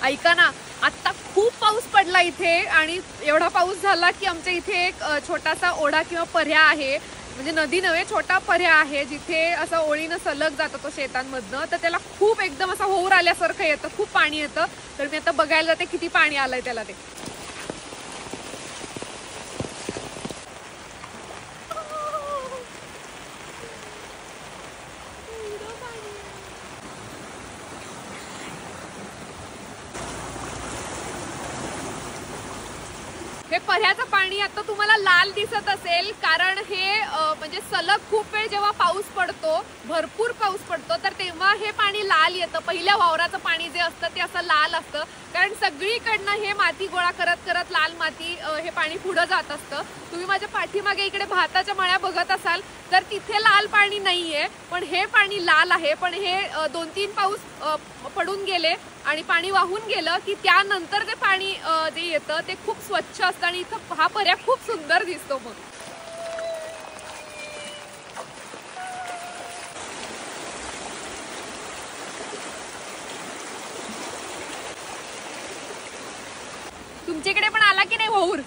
ऐका ना, आता खूप पाऊस पडला इथे आणि एवढा पाऊस झाला की आमच्या इथे एक छोटासा ओढा किंवा पर्या आहे, म्हणजे नदी नव्हे, छोटा पर्या आहे जिथे असं ओळीनं सलग जातो तो शेतांमधनं. तर त्याला खूप एकदम असं होऊर आल्यासारखं येतं, खूप पाणी येतं. तर मी आता बघायला जाते किती पाणी आलंय त्याला ते. हे पर्याचं पाणी आता तुम्हाला लाल दिसत असेल, कारण हे म्हणजे सलग खूप वेळ जेव्हा पाऊस पडतो, भरपूर पाऊस पडतो, तर तेव्हा हे पाणी लाल येतं. पहिल्या वावराचं पाणी जे असतं ते असं लाल असतं, कारण सगळीकडनं हे माती गोळा करत करत लाल माती हे पाणी पुढे जात असतं. तुम्ही माझ्या पाठीमागे इकडे भाताच्या मळ्या बघत असाल तर तिथे लाल पाणी नाहीये, पण हे पाणी लाल आहे. पण हे 2-3 पाऊस पडून गेले आणि पाणी वाहून गेलं की त्यानंतर ते पाणी जे येतं ते खूप स्वच्छ असतं आणि इथं हा पर्या खूप सुंदर दिसतो. मग तुमच्याकडे पण आला की नाही वाहूर?